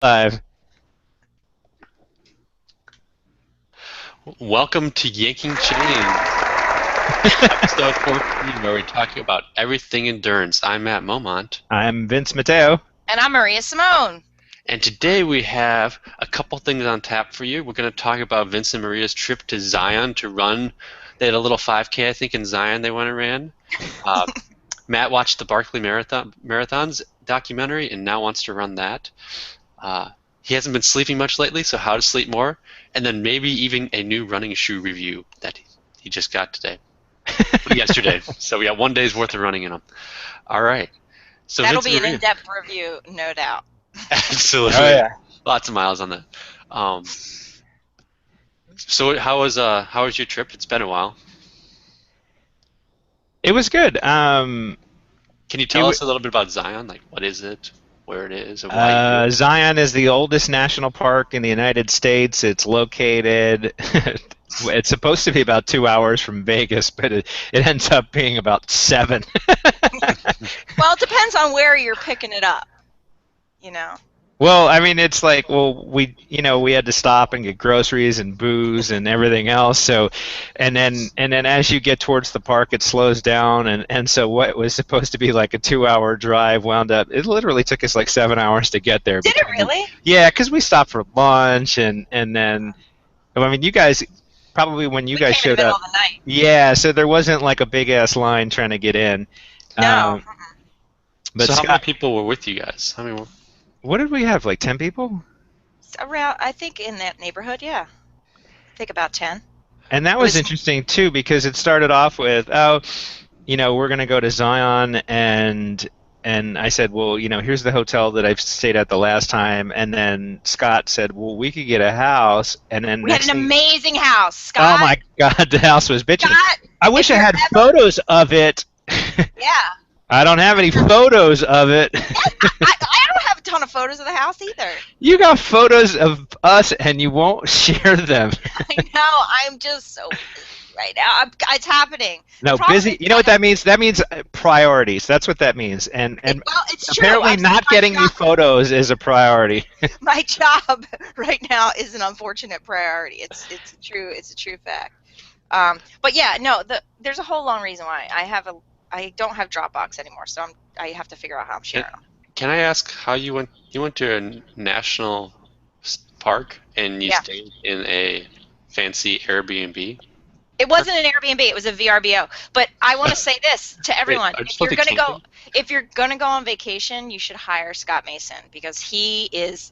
Five. Welcome to Yanking Chain, episode 14, where we talk about everything endurance. I'm Matt Momont, I'm Vince Mateo. And I'm Maria Simone. and today we have a couple things on tap for you. We're going to talk about Vince and Maria's trip to Zion to run. They had a little 5K, I think, in Zion they went and ran. Uh, Matt watched the Barkley Marathons documentary and now wants to run that. He hasn't been sleeping much lately, so how to sleep more, and then maybe even a new running shoe review that he just got today. Yesterday. So we got one day's worth of running in them. All right. So That'll Vince be an Maria. in-depth review, no doubt. Absolutely. Oh yeah. Lots of miles on that. So how was your trip? It's been a while. It was good. Can you tell us a little bit about Zion? Like, what is it, where it is, and why you do it? Zion is the oldest national park in the United States. It's located. It's supposed to be about 2 hours from Vegas, but it ends up being about 7. Well, it depends on where you're picking it up, you know. Well, I mean, it's like, well, we had to stop and get groceries and booze and everything else. So, and then as you get towards the park, it slows down, and so what was supposed to be like a 2-hour drive wound up. It literally took us like 7 hours to get there. Did it really? Yeah, because we stopped for lunch, and then, I mean, you guys probably when you We guys came in showed the middle up. of the night. Yeah, so there wasn't like a big ass line trying to get in. No. Um, but So how many Scott, people were with you guys? How many? what did we have? Like 10 people? Around, I think in that neighborhood, yeah. I think about 10. And that It was was, interesting too because it started off with, oh, we're going to go to Zion, and I said, well, here's the hotel that I've stayed at the last time, and then Scott said, well, we could get a house, and then we had next an thing, amazing house, oh Scott. my God, the house was bitching. Scott, I if wish I you're had ever, photos of it. yeah. I don't have any photos of it. I don't have a ton of photos of the house either. You got photos of us, and you won't share them. I know. I'm just so busy right now. It's happening. The No, problem busy. is You know what that means? That means priorities. That's what that means. well, it's true. Apparently, not getting you photos is a priority. My job right now is an unfortunate priority. It's a true fact. But yeah, no, there's a whole long reason why I don't have Dropbox anymore, so I have to figure out how I'm sharing them. Can I ask how you went? You went to a national park and you Yeah. stayed in a fancy Airbnb? It wasn't an Airbnb, it was a VRBO. But I want to say this to everyone. I just If thought you're they gonna go camping. if you're gonna go on vacation, you should hire Scott Mason because he is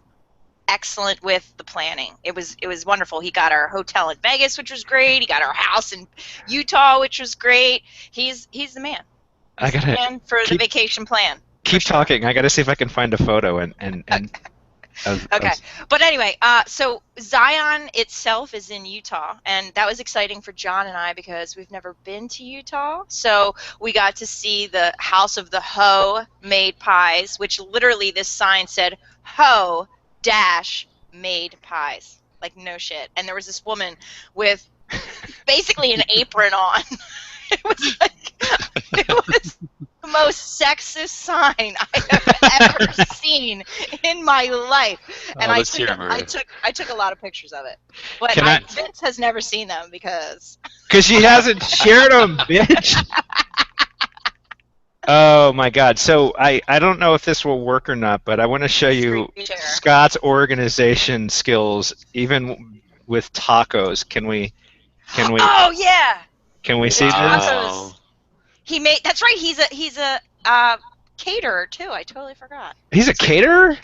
excellent with the planning. It was wonderful. He got our hotel in Vegas, which was great. He got our house in Utah, which was great. He's the man. I He's the gotta man for the keep vacation plan. keep talking. I gotta see if I can find a photo and Okay, but anyway, so Zion itself is in Utah, and that was exciting for John and I because we've never been to Utah. So we got to see the House of the Ho made pies, which literally this sign said Ho dash made pies, like no shit. And there was this woman with basically an apron on. It was like it was the most sexist sign I have ever seen in my life, and Oh, let's hear it, Maria. I took a lot of pictures of it, but Can I? Vince has never seen them because Because she hasn't shared them, bitch. Oh my God. So I don't know if this will work or not, but I want to show you screen share. Scott's organization skills, even with tacos. Can we Oh yeah, can we see Wow. this? Tacos. He made. That's right. He's a caterer too. I totally forgot. He's a caterer?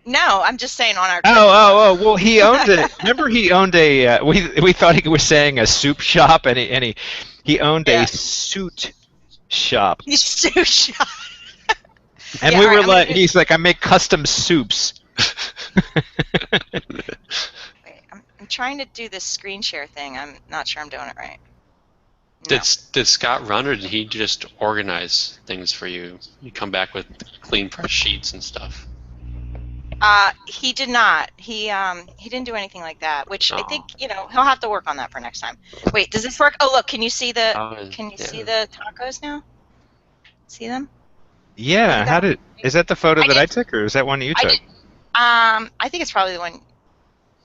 No, I'm just saying on our Oh, trip. oh, oh! Well, he owned a. Remember, he owned a. We thought he was saying a soup shop, and he owned Yeah. a suit shop, He's so shy. and Yeah, we all right, were I'm gonna like, do- he's like, I make custom soups. Wait, I'm trying to do this screen share thing. I'm not sure I'm doing it right. No. Did Scott run, or did he just organize things for you? You come back with clean, fresh sheets and stuff. He did not. He didn't do anything like that, which I think, Oh. he'll have to work on that for next time. Wait, does this work? Oh, look, can you see the Yeah. see the tacos now? See them? Yeah, Like that? is that the photo I that I did. took, or is that one you I took? did. I think it's probably the one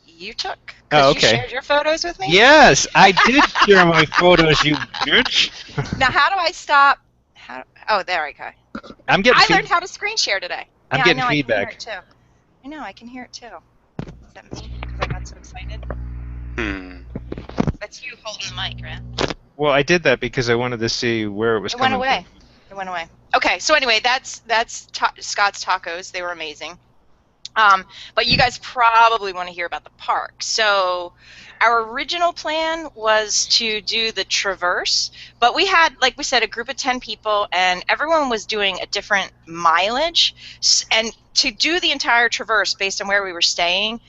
you took because Oh, you okay. shared your photos with me. Yes, I did share my photos, you bitch. Now, how do I stop? How? Oh, there I go. I'm getting I learned how to screen share today. I'm Yeah, I getting know. I can hear it feedback. too. I know. I can hear it too. Is that me? Because I got so excited. Hmm. That's you holding the mic, right? Well, I did that because I wanted to see where it was It went coming from. away. It went away. Okay, so anyway, that's Scott's Tacos. They were amazing. But you guys probably want to hear about the park. So our original plan was to do the traverse, but we had, like we said, a group of 10 people, and everyone was doing a different mileage. And to do the entire traverse based on where we were staying,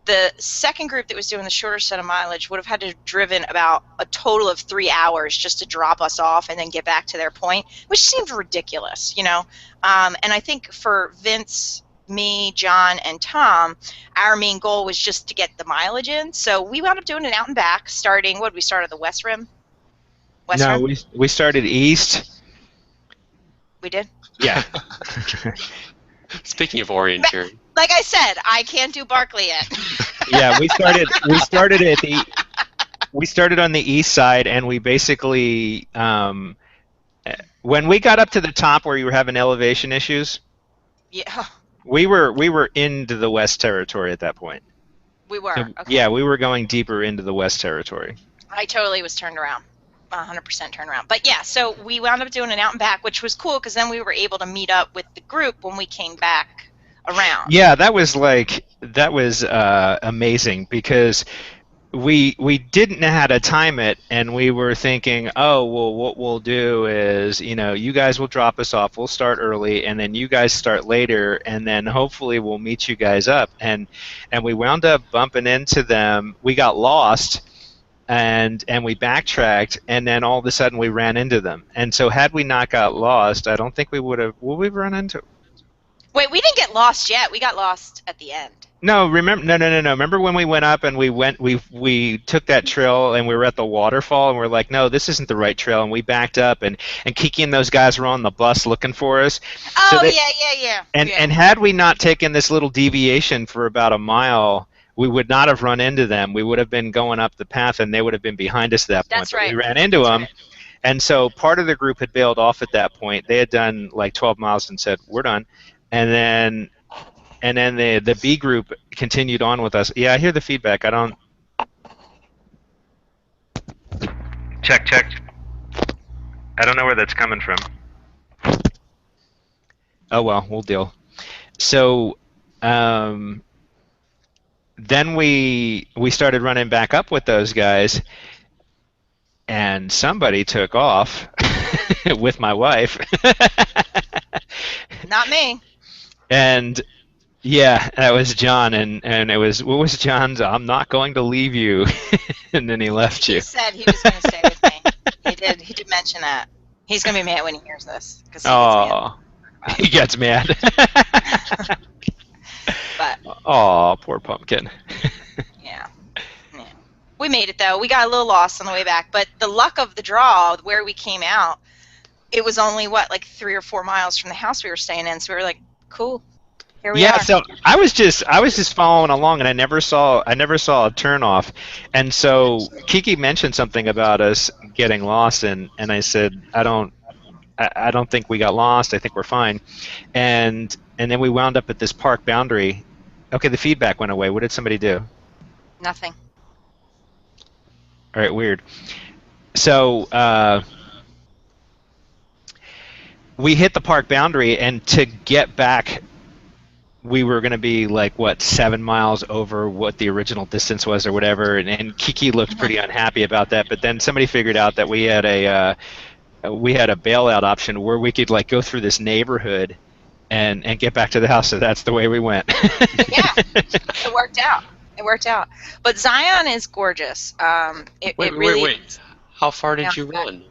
the second group that was doing the shorter set of mileage would have had to have driven about a total of 3 hours just to drop us off and then get back to their point, which seemed ridiculous, you know. And I think for Vince, me, John, and Tom, our main goal was just to get the mileage in. So we wound up doing it out and back, starting, what did we start at the West Rim? West No, Rim? we started east. We did? Yeah. Speaking of orienteering, Like I said, I can't do Barkley yet. Yeah, we started on the east side, and we basically when we got up to the top where you were having elevation issues, Yeah, we were into the west territory at that point. we were. So Okay. yeah, we were going deeper into the west territory. I totally was turned around. 100% turnaround. But yeah, so we wound up doing an out and back, which was cool because then we were able to meet up with the group when we came back around. Yeah, that was amazing because we didn't know how to time it, and we were thinking, oh well, what we'll do is, you guys will drop us off, we'll start early, and then you guys start later, and then hopefully we'll meet you guys up, and we wound up bumping into them. We got lost, and we backtracked, and then all of a sudden we ran into them. And so had we not got lost, I don't think we would we run into. Wait, we didn't get lost yet. We got lost at the end. No, remember? No, no, no, no. Remember when we went up and we took that trail and we were at the waterfall and we're like, no, this isn't the right trail, and we backed up, and Kiki and those guys were on the bus looking for us. So Oh, they yeah. and had we not taken this little deviation for about a mile, we would not have run into them. We would have been going up the path, and they would have been behind us at that point. That's But we right. ran into That's them, right. and so part of the group had bailed off at that point. They had done like 12 miles and said, we're done, and then the B group continued on with us. Yeah, I hear the feedback. I don't. Check, check. I don't know where that's coming from. Oh well, we'll deal. So, then we started running back up with those guys, and somebody took off with my wife. Not me. And yeah, that was John, and it was, what was John's? I'm not going to leave you, and then he left He you. said he was going to stay with me. He did. He did mention that. He's going to be mad when he hears this because he gets mad. Oh, he gets mad. But Oh, poor pumpkin. yeah. We made it though. We got a little lost on the way back, but the luck of the draw, where we came out, it was only like 3 or 4 miles from the house we were staying in. So we were like, cool. Here we Yeah, are. so I was just following along, and I never saw a turn off, and so Kiki mentioned something about us getting lost, and I said I don't think we got lost. I think we're fine, and then we wound up at this park boundary. Okay, the feedback went away. What did somebody do? Nothing. All right, weird. So we hit the park boundary, and to get back, we were going to be like, what, 7 miles over what the original distance was or whatever, and Kiki looked pretty unhappy about that. But then somebody figured out that we had a bailout option where we could like go through this neighborhood and get back to the house. So that's the way we went. Yeah, it worked out. It worked out. But Zion is gorgeous. It really. wait. How far did Yeah. you run?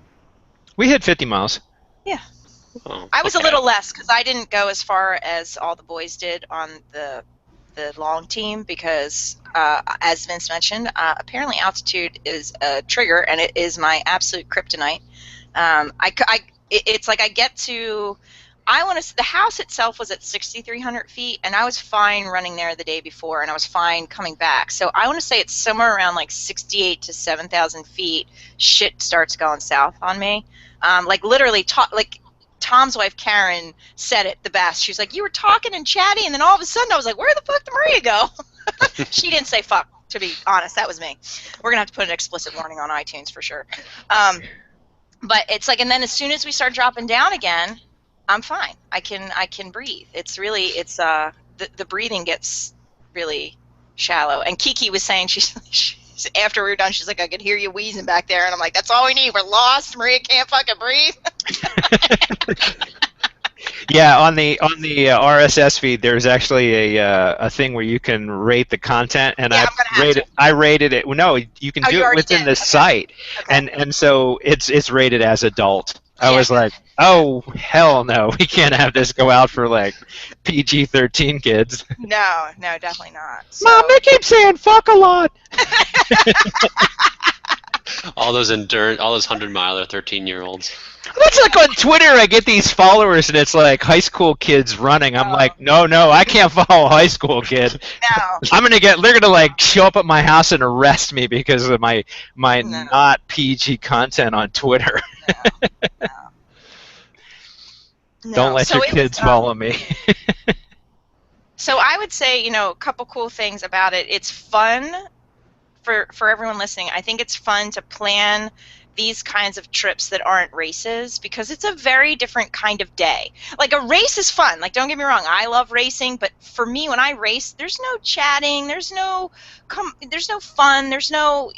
We hit 50 miles. Yeah. Oh, I was a okay. little less because I didn't go as far as all the boys did on the long team because, as Vince mentioned, apparently altitude is a trigger, and it is my absolute kryptonite. It's like I get to The house itself was at 6,300 feet, and I was fine running there the day before, and I was fine coming back. So I want to say it's somewhere around like 68 to 7,000 feet. Shit starts going south on me. Like literally, like Tom's wife Karen said it the best. She was like, "You were talking and chatting, and then all of a sudden I was like, where the fuck did Maria go?" She didn't say fuck. To be honest, that was me. We're gonna have to put an explicit warning on iTunes for sure. But it's like, and then as soon as we start dropping down again, I'm fine. I can breathe. It's the breathing gets really shallow. And Kiki was saying she's after we were done, she's like, I could hear you wheezing back there, and I'm like, that's all we need. We're lost. Maria can't fucking breathe. Yeah, on the RSS feed, there's actually a thing where you can rate the content, and Yeah, I rated it. No, you can do it within the site, Okay. and so it's rated as adult. I Yeah. was like, oh hell no, we can't have this go out for like PG-13 kids. No, definitely not. So, Mom, they keep saying fuck a lot. All those 100-miler 13-year-olds. That's like on Twitter, I get these followers, and it's like high school kids running. I'm like, no, I can't follow a high school kid. No. They're gonna like show up at my house and arrest me because of my No. not PG content on Twitter. No. Don't let your kids follow me. So I would say, a couple cool things about it. It's fun for everyone listening. I think it's fun to plan these kinds of trips that aren't races because it's a very different kind of day. Like a race is fun. Like, don't get me wrong, I love racing, but for me, when I race, there's no chatting, there's no fun, no,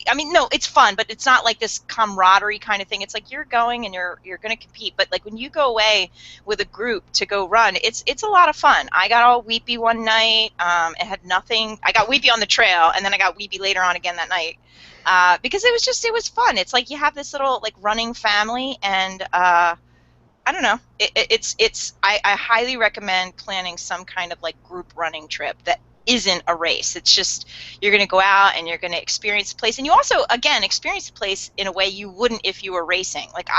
it's fun, but it's not like this camaraderie kind of thing. It's like you're going and you're going to compete, but like when you go away with a group to go run, it's a lot of fun. I got all weepy one night. It had nothing. I got weepy on the trail, and then I got weepy later on again that night. Because it was fun. It's like you have this little like running family, and I don't know. I highly recommend planning some kind of like group running trip that isn't a race. It's just you're going to go out and you're going to experience the place, and you also again experience the place in a way you wouldn't if you were racing. Like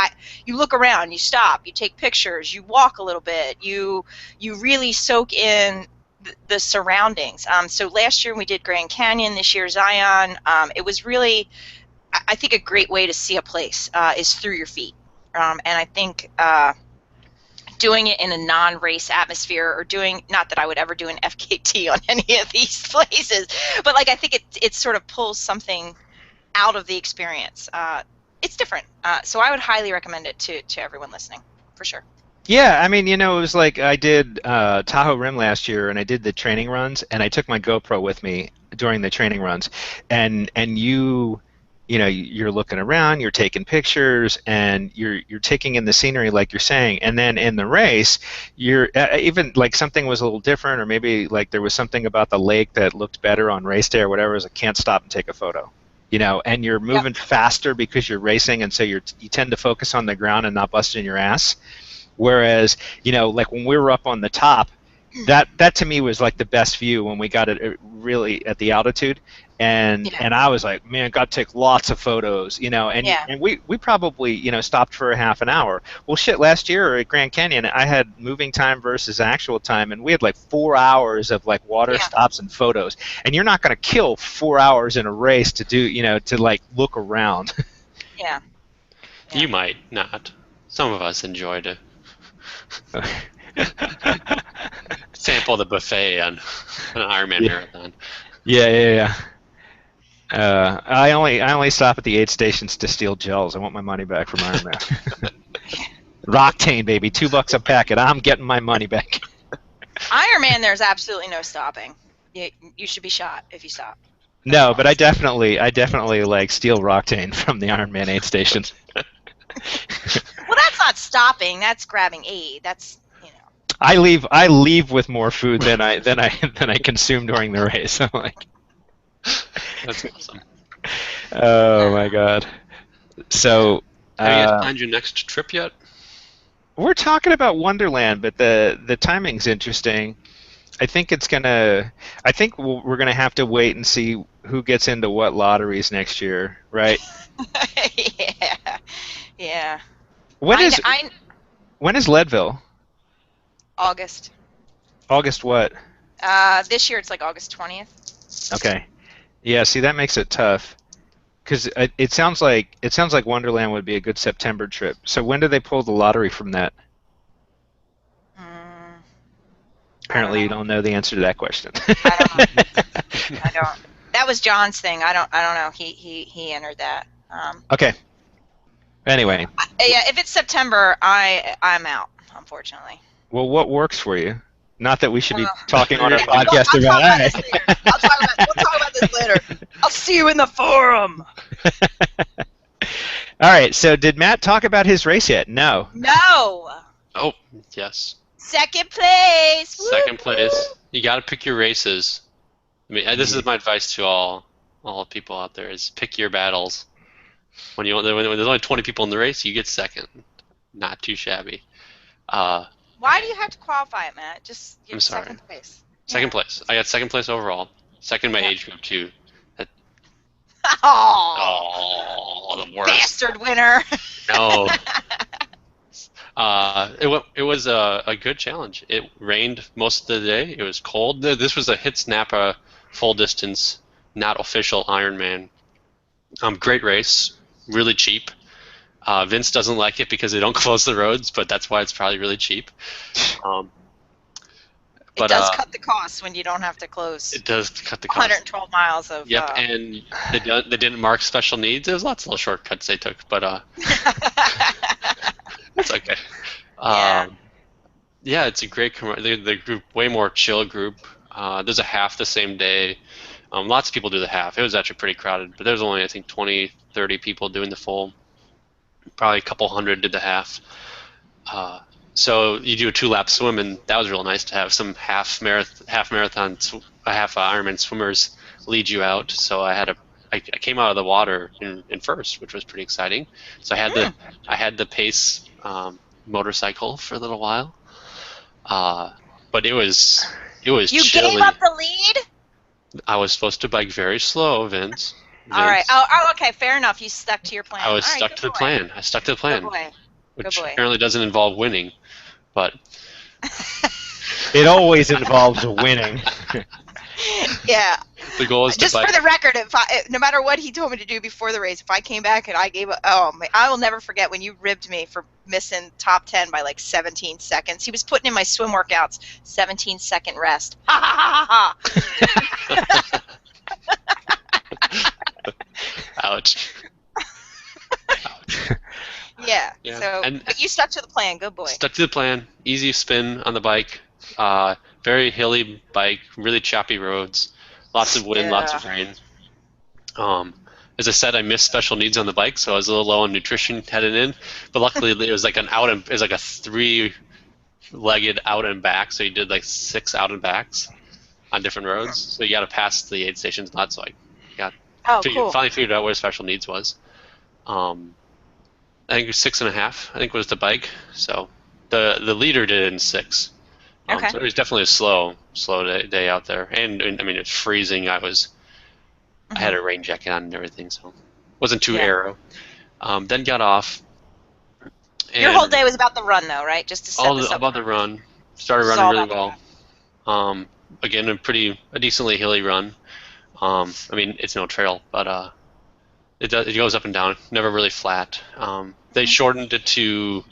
you look around, you stop, you take pictures, you walk a little bit, you really soak in the surroundings. So last year we did Grand Canyon, this year Zion. It was really, I think, a great way to see a place is through your feet. And I think doing it in a non-race atmosphere, or not that I would ever do an FKT on any of these places, but like I think it sort of pulls something out of the experience. It's different. So I would highly recommend it to everyone listening, for sure. Yeah, I mean, it was like I did Tahoe Rim last year, and I did the training runs, and I took my GoPro with me during the training runs, and you're looking around, you're taking pictures, and you're taking in the scenery like you're saying, and then in the race, you're even like something was a little different, or maybe like there was something about the lake that looked better on race day or whatever. Is I can't stop and take a photo. And you're moving faster because you're racing, and so you tend to focus on the ground and not busting your ass. Whereas, like when we were up on the top, that to me was like the best view when we got it really at the altitude, and I was like, man, got to take lots of photos, and we probably stopped for a half an hour. Well, shit, last year at Grand Canyon, I had moving time versus actual time, and we had like 4 hours of like water stops and photos, and you're not going to kill 4 hours in a race to do to like look around. Yeah. You might not. Some of us enjoyed it. Sample the buffet on an Ironman marathon. Yeah. I only stop at the aid stations to steal gels. I want my money back from Ironman. Roctane, baby, $2 a packet. I'm getting my money back. Ironman, there's absolutely no stopping. You should be shot if you stop. No, but I definitely like steal Roctane from the Ironman aid stations. Well, that's not stopping. That's grabbing aid. That's I leave with more food than I consume during the race. I'm like, that's awesome. Oh my god. So have you guys planned your next trip yet? We're talking about Wonderland, but the timing's interesting. I think we're gonna have to wait and see who gets into what lotteries next year, right? Yeah. When is Leadville? August. August what? This year it's like August 20th. Okay. Yeah, see, that makes it tough. Because it sounds like Wonderland would be a good September trip. So when do they pull the lottery from that? Mm, I don't Apparently, you know. don't know the answer to that question. I don't know. I don't. That was John's thing. I don't know. He entered that. Okay. Anyway, Yeah, if it's September, I'm out, unfortunately. well, what works for you? Not that we should be Uh, talking on our I'll podcast talk about about that. this later. We'll talk about this later. I'll see you in the forum. All right. So, did Matt talk about his race yet? No. No. Oh, yes. Second place. Second Woo-hoo. place. You got to pick your races. I mean, this is my advice to all people out there: is pick your battles. When there's only 20 people in the race, you get second. Not too shabby. Why do you have to qualify it, Matt? Just I'm get sorry. second place. Second place. I got second place overall. Second in my age group too. Oh, Oh, the worst. bastard winner. No. It was a good challenge. It rained most of the day. It was cold. This was a Hit Snappa full distance, not official Ironman. Great race, really cheap. Vince doesn't like it because they don't close the roads, but that's why it's probably really cheap. It does cut the costs when you don't have to close. It does cut the cost. 112 miles of. Yep, and they didn't mark special needs. There's lots of little shortcuts they took, but it's okay. Yeah, it's a great the group, way more chill group. There's a half the same day. Lots of people do the half. It was actually pretty crowded, but there's only, I think, 20, 30 people doing the full. Probably a couple hundred did the half. So you do a 2-lap swim, and that was real nice to have some half Ironman swimmers lead you out. So I came out of the water in first, which was pretty exciting. So I had the pace motorcycle for a little while, but it was You chilly. gave up the lead? I was supposed to bike very slow, Vince. All right. Oh, okay. Fair enough. You stuck to your plan. I was All right, stuck good to the boy. plan. I stuck to the plan, Good boy. which Good boy. apparently doesn't involve winning, but It always involves winning. Yeah. the goal is to Just bike. for the record, no matter what he told me to do before the race, if I came back and I gave up, I will never forget when you ribbed me for missing top 10 by like 17 seconds. He was putting in my swim workouts 17-second rest. Ha ha ha ha. Ouch. Ouch. Yeah. Yeah. So, And- but you stuck to the plan. Good boy. Stuck to the plan. Easy spin on the bike. Very hilly bike. Really choppy roads. Lots of wind. Lots of rain. As I said, I missed special needs on the bike, so I was a little low on nutrition headed in. But luckily, it was like a 3-legged out and back. So you did like 6 out and backs on different roads. So you got to pass the aid stations. Not so I got Cool. finally figured out where special needs was. I think it was 6.5. I think was the bike. So the leader did it in 6. Okay. So it was definitely a slow day out there, and I mean it's freezing. I had a rain jacket on and everything, so it wasn't too aero. Then got off. Your whole day was about the run, though, right? Just to set this up. About the run. Started It's all running really about well. Again, a decently hilly run. I mean, it's no trail, but it goes up and down. Never really flat. They shortened it to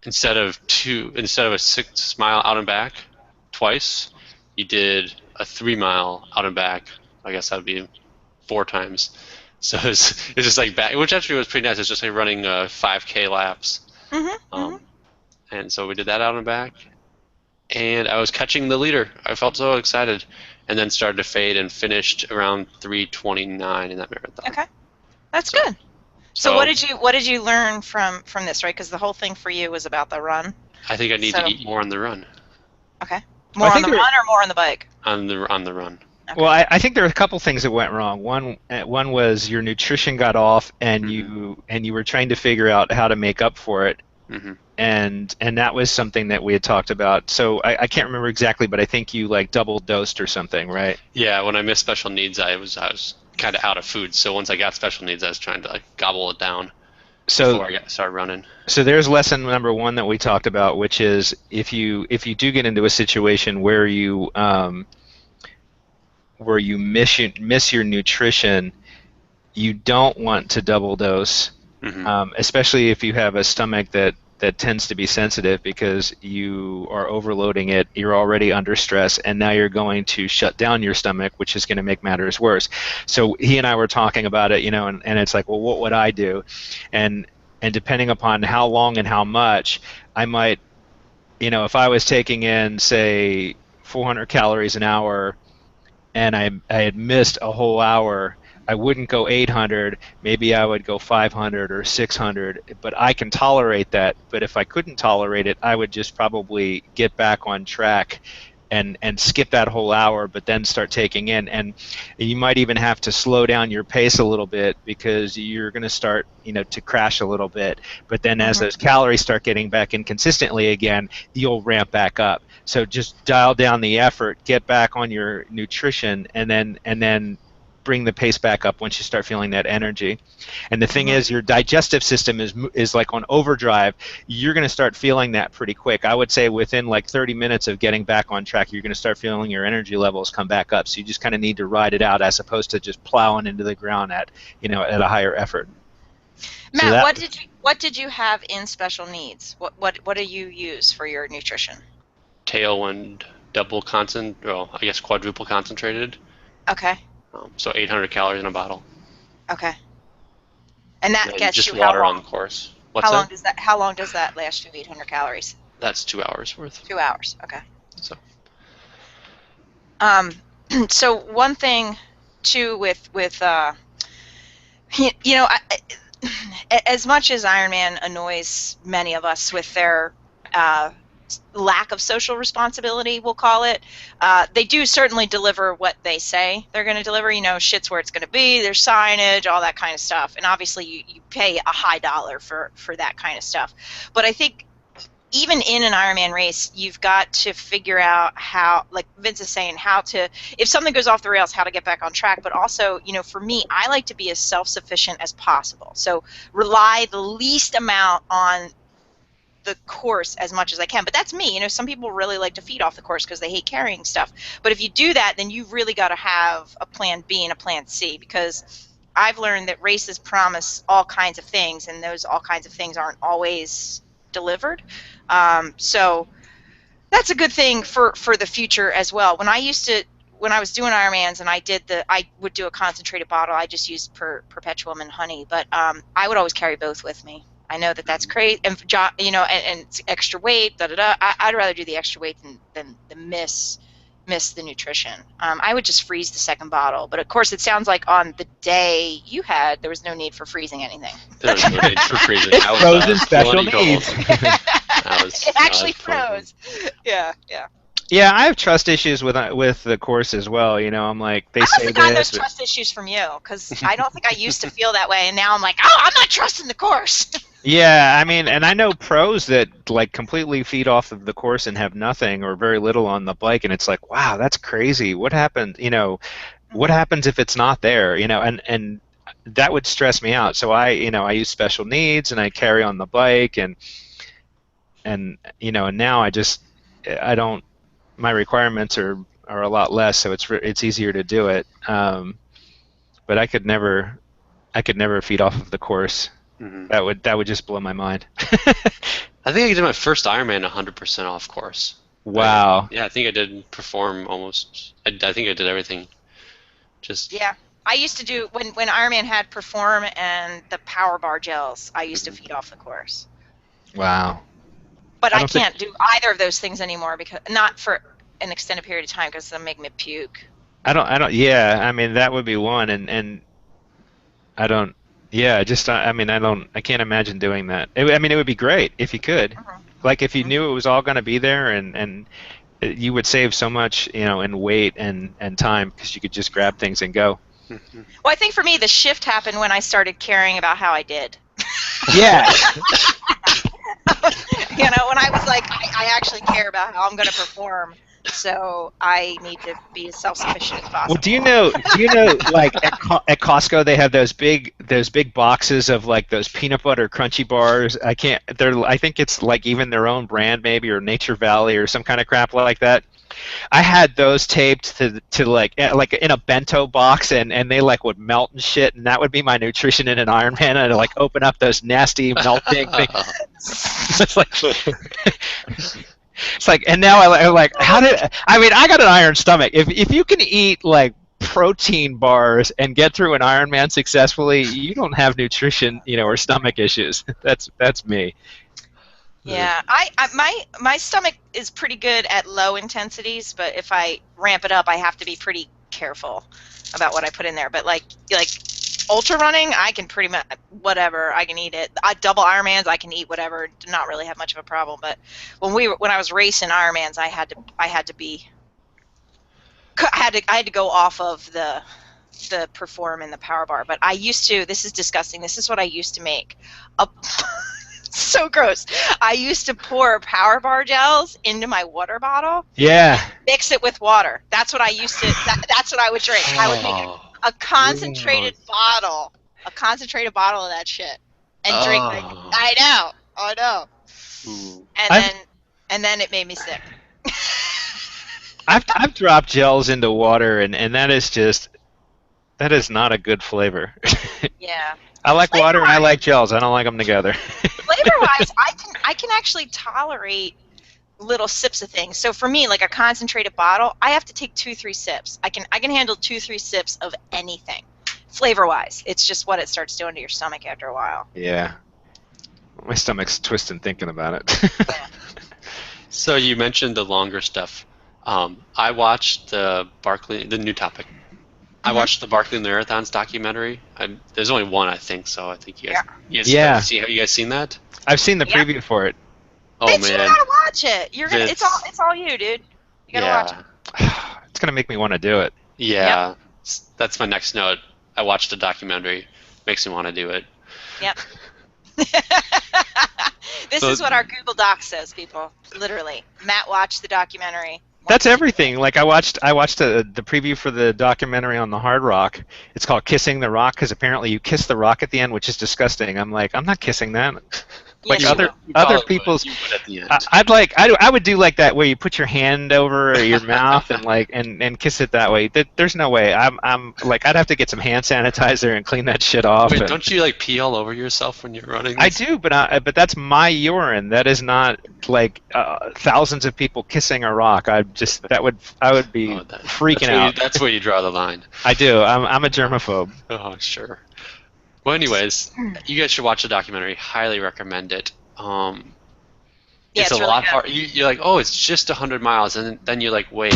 instead of a 6-mile out and back twice, you did a 3-mile out and back. I guess that would be 4 times. So it's just like back, which actually was pretty nice. It's just like running 5K laps. And so we did that out and back. And I was catching the leader. I felt so excited. And then started to fade and finished around 3:29 in that marathon. Okay, that's good. So what did you learn from this, right? Because the whole thing for you was about the run. I think I need to eat more on the run. Okay, more on the run or more on the bike? On the run. Okay. Well, I think there are a couple things that went wrong. One was your nutrition got off, and you were trying to figure out how to make up for it. And that was something that we had talked about. So I can't remember exactly, but I think you like double dosed or something, right? Yeah, when I missed special needs, I was kind of out of food. So once I got special needs, I was trying to like gobble it down. So before I started running. so there's lesson number one that we talked about, which is if you do get into a situation where you miss your nutrition, you don't want to double dose, Hmm. especially if you have a stomach that tends to be sensitive because you are overloading it. You're already under stress, and now you're going to shut down your stomach, which is going to make matters worse. So he and I were talking about it, and it's like, well, what would I do? And and depending upon how long and how much, I might, if I was taking in, say, 400 calories an hour and I had missed a whole hour, I wouldn't go 800. Maybe I would go 500 or 600. But I can tolerate that. But if I couldn't tolerate it, I would just probably get back on track and skip that whole hour, but then start taking in. And you might even have to slow down your pace a little bit because you're going to start, to crash a little bit. But then as those calories start getting back in consistently again, you'll ramp back up. So just dial down the effort, get back on your nutrition, and then bring the pace back up once you start feeling that energy. And the thing is, your digestive system is like on overdrive. You're going to start feeling that pretty quick. I would say within like 30 minutes of getting back on track, you're going to start feeling your energy levels come back up. So you just kind of need to ride it out as opposed to just plowing into the ground at a higher effort. Matt, what did you have in special needs? What do you use for your nutrition? Tailwind I guess quadruple concentrated. Okay. So 800 calories in a bottle. Okay. And that And gets just you water how on long? the course. How long does that last you? 800 calories. That's 2 hours worth. 2 hours. Okay. So. So one thing too with as much as Ironman annoys many of us with their lack of social responsibility, we'll call it, they do certainly deliver what they say they're going to deliver. Shit's where it's going to be. There's signage, all that kind of stuff, and obviously you pay a high dollar for that kind of stuff. But I think even in an Ironman race, you've got to figure out how, like Vince is saying, if something goes off the rails, how to get back on track. But also, for me, I like to be as self-sufficient as possible. So rely the least amount on the course as much as I can. But that's me. Some people really like to feed off the course because they hate carrying stuff. But if you do that, then you've really got to have a plan B and a plan C, because I've learned that races promise all kinds of things, and those all kinds of things aren't always delivered. So that's a good thing for the future as well. When I was doing Ironmans and I would do a concentrated bottle, I just used Perpetuum and honey, but I would always carry both with me. I know that's great, and and it's extra weight. I'd rather do the extra weight than miss the nutrition. I would just freeze the second bottle, but of course it sounds like on the day you had, there was no need for freezing anything. There was no need for freezing. It's frozen special needs. It actually froze. Yeah. Yeah, I have trust issues with the course as well. I'm like, they I must say have gotten this. those trust issues from you, because I don't think I used to feel that way, and now I'm like, oh, I'm not trusting the course. Yeah, I mean, and I know pros that like completely feed off of the course and have nothing or very little on the bike, and it's like, wow, that's crazy. What happened? What happens if it's not there? And that would stress me out. So I use special needs and I carry on the bike, and now I don't. My requirements are a lot less, so it's easier to do it. But I could never feed off of the course. Mm-hmm. That would just blow my mind. I think I did my first Ironman 100% off course. Wow. I think I did perform almost. I think I did everything. Yeah. I used to do when Ironman had Perform and the Power Bar gels. I used to feed off the course. Wow. But I can't do either of those things anymore, because not for an extended period of time, because they'll make me puke. I don't. Yeah, I mean that would be one, and I don't. Yeah, I can't imagine doing that. It would be great if you could. Mm-hmm. Like if you knew it was all going to be there, and you would save so much, in weight and time, because you could just grab things and go. Mm-hmm. Well, I think for me the shift happened when I started caring about how I did. Yeah. When I was like, I actually care about how I'm going to perform. so I need to be as self-sufficient as Well, possible. do you know, like at Costco they have those big boxes of like those peanut butter crunchy bars. I think it's like even their own brand maybe or Nature Valley or some kind of crap like that. I had those taped to like in a bento box and they like would melt and shit and that would be my nutrition in an Ironman and I'd like open up those nasty melting things. It's like it's like, and now I'm like, how did I mean? I got an iron stomach. If you can eat like protein bars and get through an Ironman successfully, you don't have nutrition, or stomach issues. That's me. Yeah, my stomach is pretty good at low intensities, but if I ramp it up, I have to be pretty careful about what I put in there. But like ultra running, I can pretty much whatever I can eat it. Double Ironmans, I can eat whatever. Do not really have much of a problem. But when I was racing Ironmans, I had to go off of the perform and the power bar. But I used to. This is disgusting. This is what I used to make. A so gross. I used to pour power bar gels into my water bottle, Yeah. mix it with water. That's what I used to. That's what I would drink. I would make Oh, a concentrated bottle of that shit, and drink like oh. I know, Ooh. and I've then it made me sick. I've dropped gels into water and that is not a good flavor. Yeah. I like water and I Flavor-wise, like gels. I don't like them together. flavor-wise, I can actually tolerate little sips of things. So for me, like a concentrated bottle, I have to take 2-3 sips. I can handle 2-3 sips of anything. Flavor-wise, it's just what it starts doing to your stomach after a while. Yeah. My stomach's twisting thinking about it. Yeah. So you mentioned the longer stuff. I watched the new topic. I watched the Barkley Marathons documentary. There's only one, I think. So I think you guys Yeah. have you guys seen that? I've seen the Yeah. preview for it. Oh Bitch, you man, gotta watch it. You're gonna. Vince. It's all you, dude. You gotta watch it. Yeah, It's gonna make me want to do it. yeah. That's my next note. I watched the documentary. Makes me want to do it. Yep. This So- is what our Google Doc says, people. Literally, Matt watched the documentary. That's everything. Like I watched the preview for the documentary on the Hard Rock. It's called Kissing the Rock because apparently you kiss the rock at the end, which is disgusting. I'm like, I'm not kissing that. Like Yes, you other will. You other probably people's. would. You would at the end. I would do like that where you put your hand over your mouth and like and kiss it that way. There's no way. I'm like I'd have to get some hand sanitizer and clean that shit off. Wait, and- don't you like pee all over yourself when you're running? I do, but that's my urine. That is not like thousands of people kissing a rock. I would be freaking out. That's where you draw the line. I do. I'm a germaphobe. Oh, sure. Well, anyways, you guys should watch the documentary. Highly recommend it. Yeah, It's a really lot good. hard. You're like, oh, it's just 100 miles, and then you're like, wait,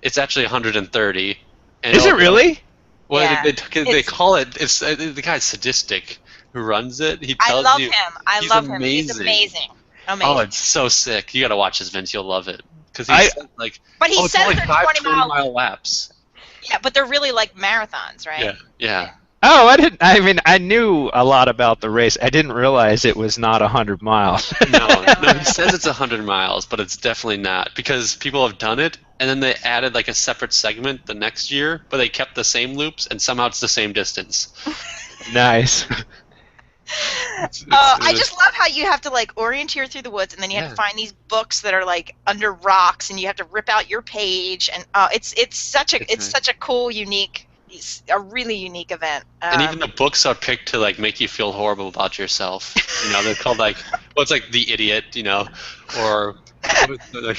it's actually 130. And Is it really? Well, Yeah. they It's- call it. It's the guy's sadistic who runs it. He I tells love you. him. I he's love him. He's amazing. amazing. Oh, Amazing. it's so sick. You gotta watch this, Vince. You'll love it because I- he's like, But he oh, it's says only they're 5 20 mile. 20-mile laps. Yeah, but they're really like marathons, right? Yeah. Oh, I didn't. I mean, I knew a lot about the race. I didn't realize it was not 100 miles. No, he says it's 100 miles, but it's definitely not because people have done it, and then they added like a separate segment the next year, but they kept the same loops, and somehow it's the same distance. Nice. I just love how you have to like orienteer through the woods, and then you have Yeah. to find these books that are like under rocks, and you have to rip out your page, and it's such a cool, unique, a really unique event. And even the books are picked to like make you feel horrible about yourself. You know, they're called like, well, it's like The Idiot, you know, or like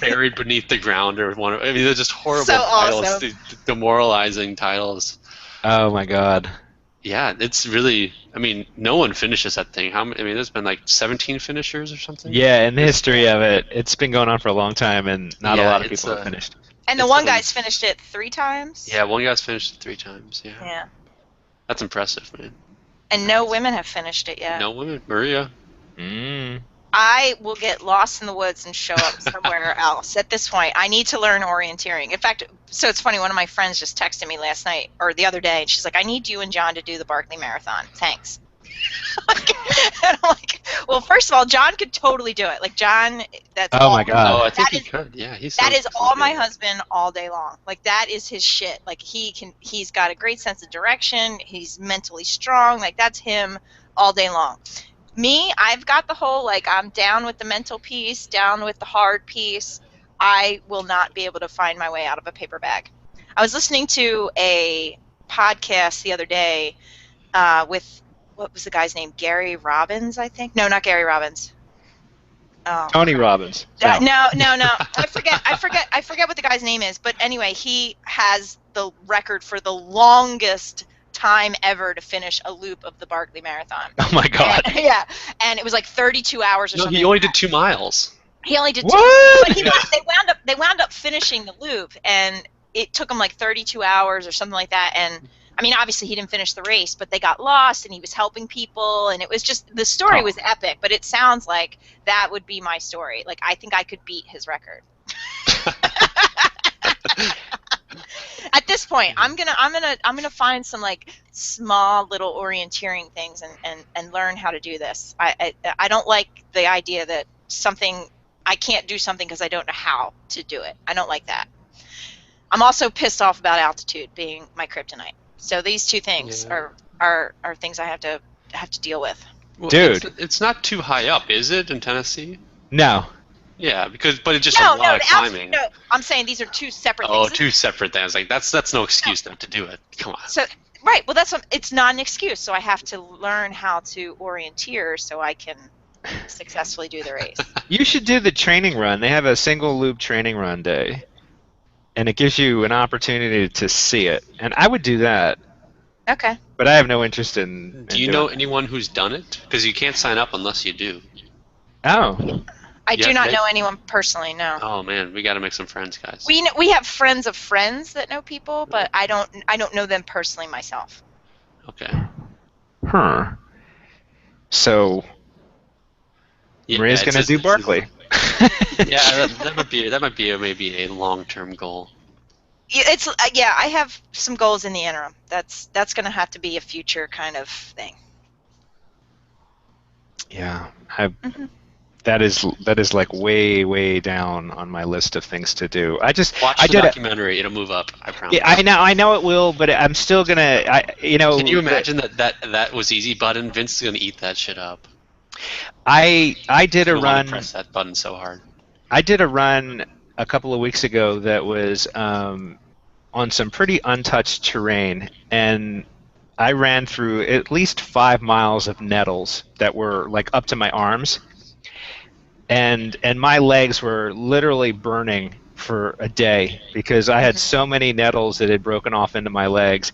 Buried Beneath the Ground, or one. I mean, they're just horrible So titles, awesome. demoralizing titles. Oh my God. Yeah, it's really. I mean, no one finishes that thing. I mean, there's been like 17 finishers or something. Yeah, in the history of it, it's been going on for a long time, and not a Yeah, lot of it's, people have finished. and the it's one a- guy's finished it 3 times. Yeah, one guy's finished it 3 times. Yeah, Yeah. that's impressive, man. And no women have finished it yet. No women, Maria. Mm. I will get lost in the woods and show up somewhere else. At this point, I need to learn orienteering. In fact, so it's funny, one of my friends just texted me last night or the other day, and she's like, I need you and John to do the Barkley Marathon. Thanks. And I'm like, well, first of all, John could totally do it. Like John, that's Oh all. my God. Oh, I think That he is could. Yeah, he that sounds is like all somebody. my husband all day long. Like that is his shit. Like he's got a great sense of direction. He's mentally strong. Like that's him all day long. Me, I've got the whole like I'm down with the mental piece, down with the hard piece. I will not be able to find my way out of a paper bag. I was listening to a podcast the other day with what was the guy's name? Gary Robbins, I think. No, not Gary Robbins. Oh Tony crap. Robbins. No. No. I forget what the guy's name is. But anyway, he has the record for the longest time ever to finish a loop of the Barkley Marathon. Oh my God. And, yeah, and it was like 32 hours or No, something. he only did 2 miles. He only did two, What? but they wound up finishing the loop, and it took him like 32 hours or something like that. And I mean, obviously he didn't finish the race, but they got lost, and he was helping people, and it was just the story was epic. But it sounds like that would be my story. Like I think I could beat his record. At this point, I'm gonna find some like small little orienteering things and learn how to do this. I don't like the idea that I can't do something because I don't know how to do it. I don't like that. I'm also pissed off about altitude being my kryptonite. So these two things are things I have to deal with. Well, Dude. it's not too high up, is it, in Tennessee? No. Yeah, but it's just a lot of climbing. No, I'm saying these are two separate Oh, things. two separate things. Like that's no excuse not to do it. Come on. So right, well it's not an excuse. So I have to learn how to orienteer so I can successfully do the race. You should do the training run. They have a single loop training run day, and it gives you an opportunity to see it. And I would do that, Okay. but I have no interest in. Do you doing know it. anyone who's done it? Because you can't sign up unless you do. Oh. I Yeah, do not they- know anyone personally. No. Oh man, we got to make some friends, guys. We have friends of friends that know people, but I don't know them personally myself. Okay. Huh. So Yeah, Maria's it's gonna just- do Barkley. Yeah, that might be maybe a long-term goal. It's I have some goals in the interim. That's going to have to be a future kind of thing. Yeah. Mhm. That is like way down on my list of things to do. Watch I the did documentary; it'll move up. I promise. Yeah, I know it will, but I'm still gonna. Can you imagine that was easy button? Vince is gonna eat that shit up. I did a You wanna run. press that button so hard. I did a run a couple of weeks ago that was on some pretty untouched terrain, and I ran through at least 5 miles of nettles that were like up to my arms, and my legs were literally burning for a day because I had so many nettles that had broken off into my legs,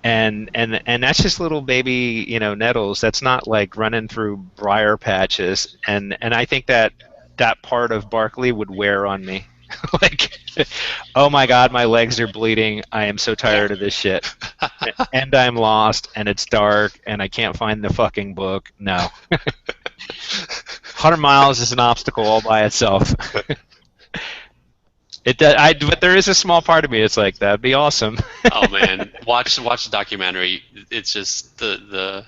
and that's just little baby nettles. That's not like running through briar patches, and I think that part of Barkley would wear on me. Like, oh my God, my legs are bleeding. I am so tired of this shit, and I'm lost, and it's dark, and I can't find the fucking book. No. 100 miles is an obstacle all by itself. But there is a small part of me that's like, that'd be awesome. Oh man, watch the documentary. It's just the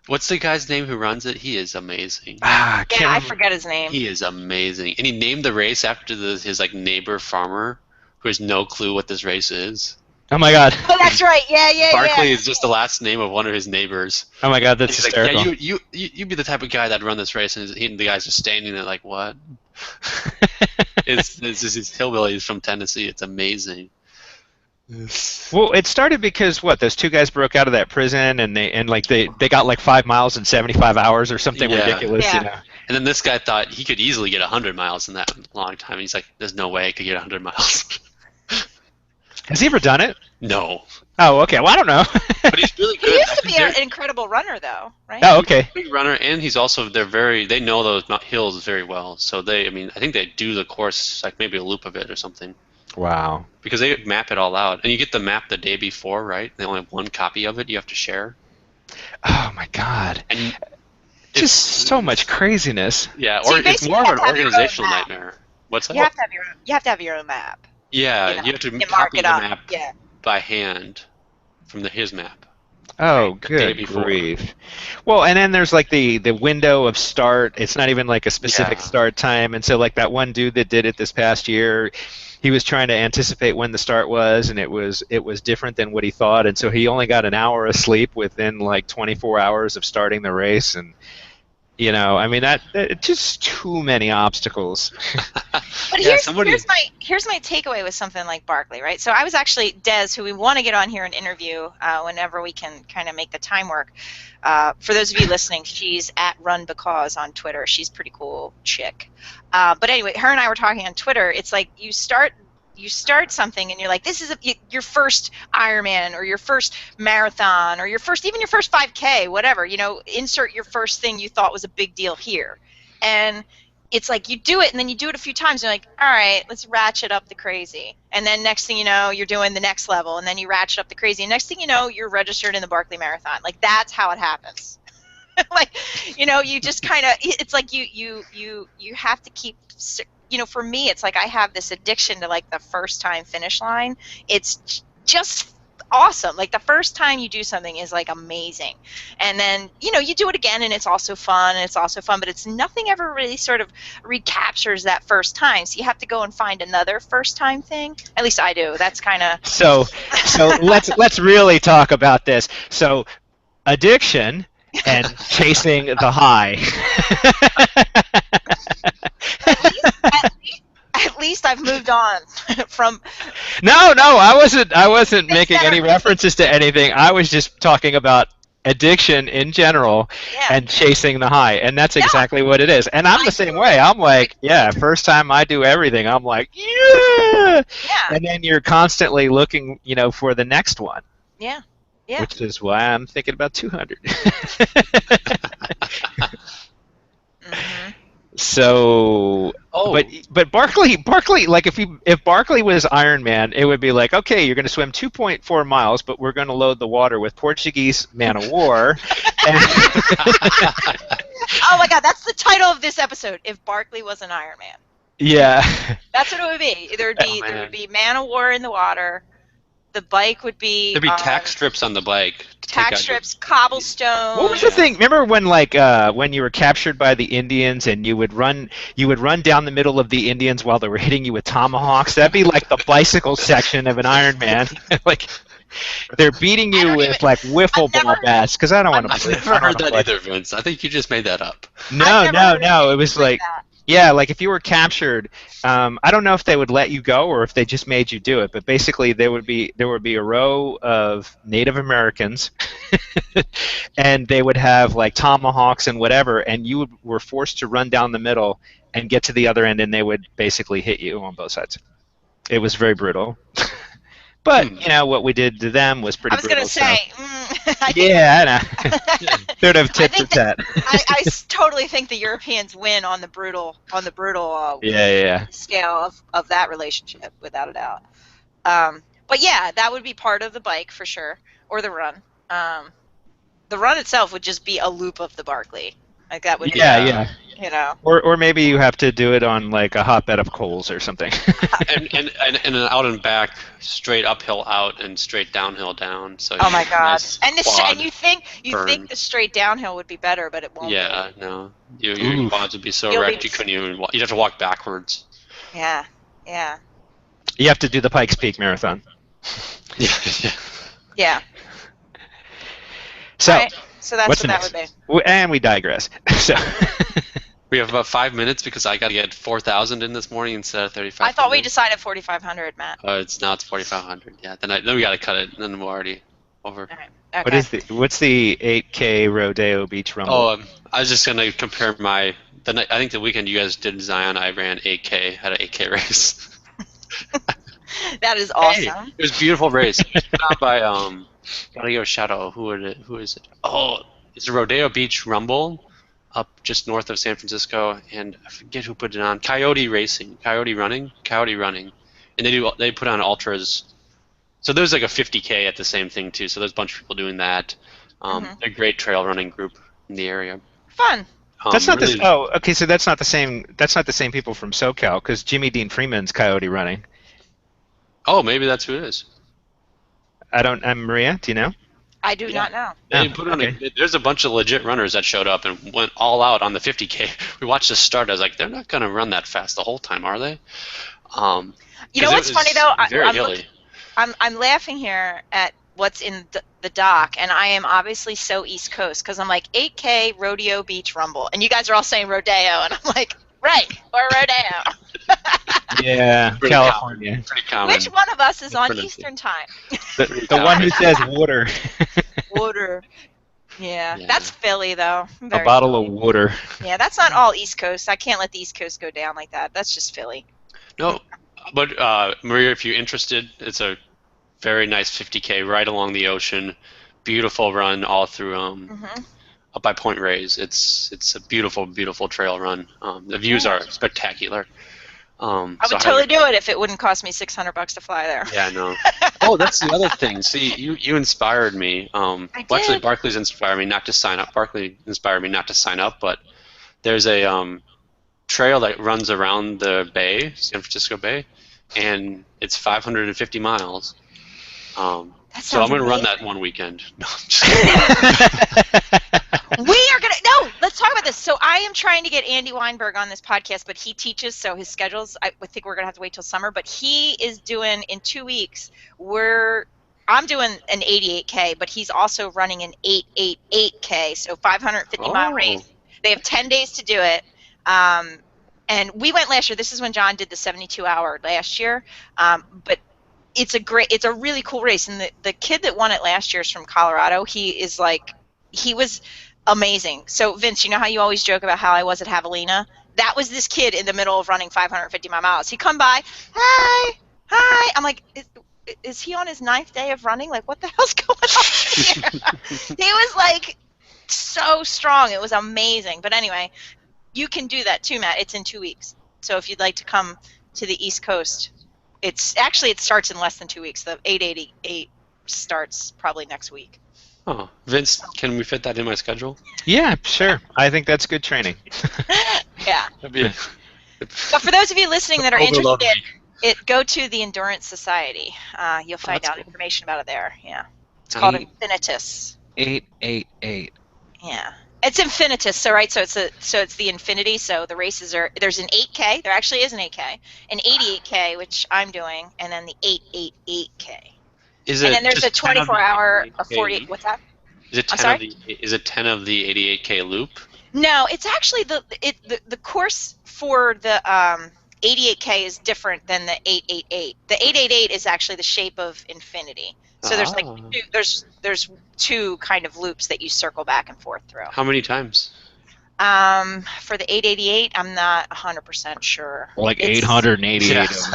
what's the guy's name who runs it? He is amazing. I can't Yeah, I remember. forget his name. He is amazing, and he named the race after his like neighbor farmer who has no clue what this race is. Oh my God. Oh, that's right. Yeah. Barkley is just the last name of one of his neighbors. Oh my God, that's He's like, hysterical. yeah, you be the type of guy that'd run this race, and the guy's just standing there like, what? It's just these hillbillies from Tennessee. It's amazing. Well, it started because those two guys broke out of that prison, and they got like 5 miles in 75 hours or something Yeah. ridiculous, Yeah. And then this guy thought he could easily get 100 miles in that long time. He's like, there's no way I could get 100 miles. Has he ever done it? No. Oh, okay. Well, I don't know. But he's really He good. used to be They're an incredible runner, though, right? Oh, okay. a big runner, and he's also they know those hills very well. So I think they do the course like maybe a loop of it or something. Wow. Because they map it all out, and you get the map the day before, right? They only have one copy of it. You have to share. Oh my God. And Just so much craziness. yeah, So or you it's basically more of have an to have your own organizational map. nightmare. What's that? You have to have your own map. Yeah, you know, you have to and mark copy it the up. map Yeah. by hand from his map. Oh, the day good before. grief. Well, and then there's like the window of start. It's not even like a specific Yeah. start time. And so like that one dude that did it this past year, he was trying to anticipate when the start was, and it was different than what he thought. And so he only got an hour of sleep within like 24 hours of starting the race. And I mean that just too many obstacles. But Yeah, here's my takeaway with something like Barkley, right? So I was actually Des, who we want to get on here and interview whenever we can kind of make the time work. For those of you listening, she's at Run Because on Twitter. She's a pretty cool chick. But anyway, her and I were talking on Twitter. It's like you start something and you're like, this is your first Ironman or your first marathon or even your first 5K, whatever. Insert your first thing you thought was a big deal here, and it's like you do it and then you do it a few times and you're like, all right, let's ratchet up the crazy. And then next thing you know, you're doing the next level and then you ratchet up the crazy. And next thing you know, you're registered in the Barkley Marathon. Like that's how it happens. Like, you just kind of, it's like you have to keep, for me, it's like I have this addiction to like the first time finish line. It's just awesome. Like the first time you do something is like amazing, and then you do it again and it's also fun, but it's nothing ever really sort of recaptures that first time, so you have to go and find another first time thing. At least I do. That's kind of So let's really talk about this. So addiction and chasing the high. at least I've moved on from. No, I wasn't making any references to anything. I was just talking about addiction in general and chasing the high, and that's exactly what it is. And I'm the same way. I'm like, yeah, first time I do everything, I'm like, yeah. And then you're constantly looking, for the next one. Yeah. Which is why I'm thinking about 200. Mm-hmm. So, but Barkley, like if Barkley was Iron Man, it would be like, okay, you're going to swim 2.4 miles, but we're going to load the water with Portuguese man of war. Oh my God, that's the title of this episode. If Barkley was an Iron Man. Yeah. That's what it would be. There would be man of war in the water. The bike would be. There'd be tack strips on the bike. Tack strips, cobblestone. What was the thing? Remember when when you were captured by the Indians and you would run down the middle of the Indians while they were hitting you with tomahawks? That'd be like the bicycle section of an Iron Man. Like they're beating you with like wiffle ball bats, because I don't want to. I've never heard that either, Vince. I think you just made that up. No. It was like. Yeah, like if you were captured, I don't know if they would let you go or if they just made you do it. But basically, there would be a row of Native Americans, and they would have like tomahawks and whatever, and you were forced to run down the middle and get to the other end, and they would basically hit you on both sides. It was very brutal. But what we did to them was pretty brutal. I was going to say. Yeah, I know. Sort of tit for tat. I totally think the Europeans win on the brutal scale of that relationship, without a doubt. But yeah, that would be part of the bike for sure, or the run. The run itself would just be a loop of the Barkley. Like that would be, Or maybe you have to do it on like a hotbed of coals or something. and an out and back, straight uphill out and straight downhill down. So oh my God! Nice and you think the straight downhill would be better, but it won't. Yeah, no. Your quads would be so wrecked you couldn't even walk. You'd have to walk backwards. Yeah. You have to do the Pikes Peak Marathon. Yeah. So. Right. So that's what that would be. And we digress. So we have about 5 minutes because I got to get 4,000 in this morning instead of 3,500. I thought we decided 4,500, Matt. It's 4,500. Yeah. Then we got to cut it. And then we're already over. All right. Okay. What's the 8K Rodeo Beach Rumble? Oh, I was just gonna compare I think the weekend you guys did in Zion, I ran 8K, had an 8K race. That is awesome. Hey, it was a beautiful race. By gotta give a shout out. Who is it? Oh, it's the Rodeo Beach Rumble, up just north of San Francisco, and I forget who put it on. Coyote Running, and they put on ultras. So there's like a 50K at the same thing too. So there's a bunch of people doing that. They're a great trail running group in the area. Fun. That's not really, Oh, okay. So that's not the same. That's not the same people from SoCal, because Jimmy Dean Freeman's Coyote Running. Oh, maybe that's who it is. Maria, do you know? I do Yeah. not know. They Oh, put on okay. there's a bunch of legit runners that showed up and went all out on the 50K. We watched the start. I was like, they're not going to run that fast the whole time, are they? You know Because it what's funny was though? very hilly. I'm laughing here at what's in the doc, and I am obviously so East Coast because I'm like 8K Rodeo Beach Rumble, and you guys are all saying Rodeo, and I'm like, right, or Rodeo. Yeah, Pretty common. California. Pretty Which common one of us is on pronunciation. Eastern time? The, Pretty the one common. who says water. Water. Yeah, Yeah. that's Philly though. A Very bottle Philly. of water. Yeah, that's not all East Coast. I can't let the East Coast go down like that. That's just Philly. No, but Maria, if you're interested, it's a very nice 50K right along the ocean. Beautiful run all through Hmm. up by Point Reyes. It's a beautiful, beautiful trail run. The views Yeah. are spectacular. I So would I highly totally do it if it wouldn't cost me $600 to fly there. Yeah, I know. Oh, that's the other thing. See, you inspired me. Well, I actually, did. Barclays inspired me not to sign up. Barclay inspired me not to sign up, but there's a trail that runs around the bay, San Francisco Bay, and it's 550 miles. That So I'm sounds going to run amazing. that one weekend. No, I'm just kidding. We are gonna no. Let's talk about this. So I am trying to get Andy Weinberg on this podcast, but he teaches, so his schedules. I think we're gonna have to wait till summer. But he is doing in 2 weeks. I'm doing an 88K, but he's also running an 888K, so 550-mile Oh, race. They have 10 days to do it. And we went last year. This is when John did the 72-hour last year. But it's a really cool race. And the kid that won it last year is from Colorado. He was amazing. So Vince, you know how you always joke about how I was at Javelina? That was this kid in the middle of running 550 miles. He come by, hi, hi. I'm like, is he on his 9th day of running? Like, what the hell's going on here? He was like so strong. It was amazing. But anyway, you can do that too, Matt. It's in 2 weeks. So if you'd like to come to the East Coast, it starts in less than 2 weeks. The 888 starts probably next week. oh, Vince, can we fit that in my schedule? Yeah, sure. I think that's good training. Yeah. That'd be But for those of you listening that are overload interested, go to the Endurance Society. You'll find that's out cool. information about it there. Yeah. It's called Eight. Infinitus. 888. Yeah. It's Infinitus, so it's the infinity. So the races there's an 8K. There actually is an 8K, an 88K, which I'm doing, and then the 888K. Is And it then there's a just 10 of the 24-hour, a 88K 40. loop? What's that? Is it I'm 10 of sorry? is it 10 of the 88K loop? No, it's actually the course for the 88K is different than the 888. The 888 is actually the shape of infinity. So there's like Ah. there's two kind of loops that you circle back and forth through. How many times? For the 888, I'm not 100% sure. Like It's- 888 of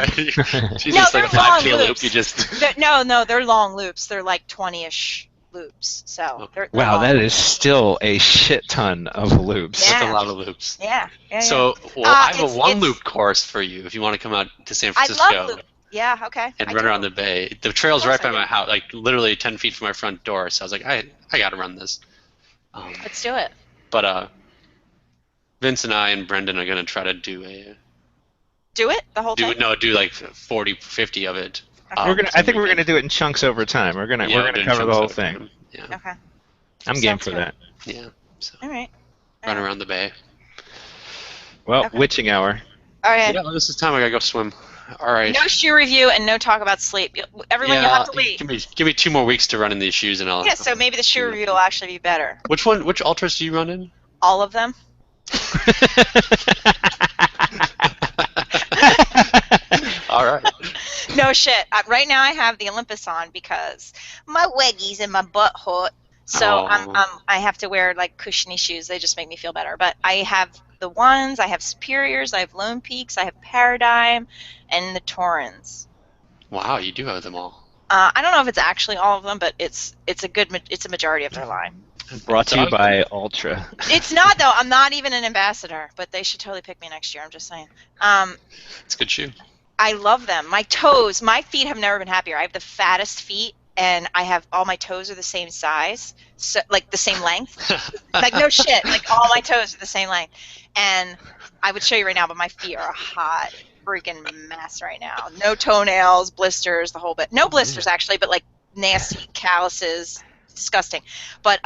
them. She's No, just like a they're long 5K loop. loops. You just No, they're long loops. They're like 20-ish loops. So Okay. they're Wow, long. that is still a shit ton of loops. Yeah. that's a lot of loops. Yeah. So, well, I have a it's- one loop course for you if you want to come out to San I Francisco love loop. Yeah. Okay. and I run do. around the bay. The trail's Of course right by I do. my house, like literally 10 feet from my front door. So I was like, I got to run this. Let's do it. But Vince and I and Brendan are gonna try to do Do it the whole thing. do like 40, 50 of it. I think we're gonna do it in chunks over time. We're gonna cover the whole thing. Yeah, Okay. I'm game Sounds for good. that. yeah. So All right. run around the bay. Well, Okay. witching hour. All right. Yeah, this is time I gotta go swim. All right. No shoe review and no talk about sleep. Everyone, you'll have to leave. Give me 2 more weeks to run in these shoes and I'll. Yeah, so maybe the shoe review will actually be better. Which ultras do you run in? All of them. All right. No shit. Right now I have the Olympus on because my weggies and my butt hurt. So Oh. I have to wear like cushiony shoes. They just make me feel better. But I have the ones, I have Superiors, I have Lone Peaks, I have Paradigm, and the Torrens. Wow, you do have them all. I don't know if it's actually all of them, but it's a majority of their line. Brought to you by Ultra. It's not though. I'm not even an ambassador, but they should totally pick me next year. I'm just saying. It's a good shoe. I love them. My feet have never been happier. I have the fattest feet, and I have all my toes are the same size, so like the same length. Like no shit. Like all my toes are the same length, and I would show you right now, but my feet are a hot freaking mess right now. No toenails, blisters, the whole bit. No blisters actually, but like nasty calluses, disgusting. But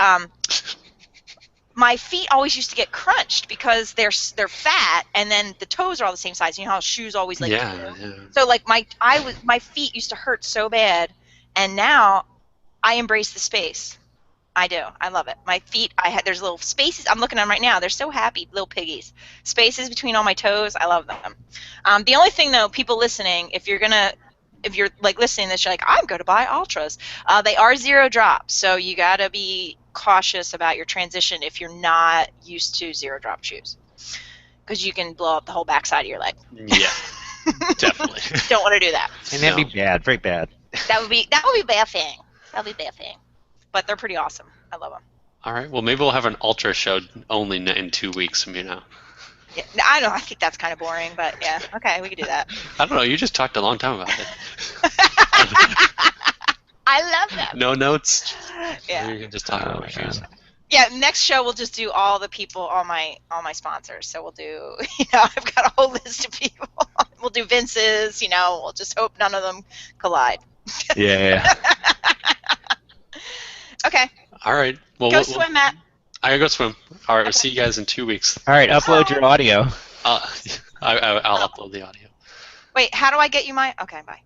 my feet always used to get crunched because they're fat, and then the toes are all the same size. You know how shoes always like Yeah, do? yeah. So like my feet used to hurt so bad, and now I embrace the space. I do. I love it. My feet, there's little spaces. I'm looking at them right now. They're so happy, little piggies. Spaces between all my toes. I love them. The only thing though, people listening, if you're like listening to this, you're like, I'm going to buy Ultras. They are 0 drop, so you got to be cautious about your transition if you're not used to 0 drop shoes, because you can blow up the whole backside of your leg. Yeah, definitely. Don't want to do that. And that'd be bad, very bad. That would be a bad thing. That would be a bad thing. But they're pretty awesome. I love them. All right. Well, maybe we'll have an Ultra show only in 2 weeks from now. Yeah, I know. I think that's kind of boring, but yeah. Okay, we could do that. I don't know. You just talked a long time about it. I love them. No notes. Yeah. You can just talk about shoes. Yeah. Next show we'll just do all the people, all my sponsors. So we'll do. I've got a whole list of people. We'll do Vince's. We'll just hope none of them collide. Yeah. Okay. All right. Well, Go swim, Matt. I gotta go swim. All right. We'll see you guys in 2 weeks. All right, upload your audio. I'll upload the audio. Wait, how do I get you my? Okay, bye.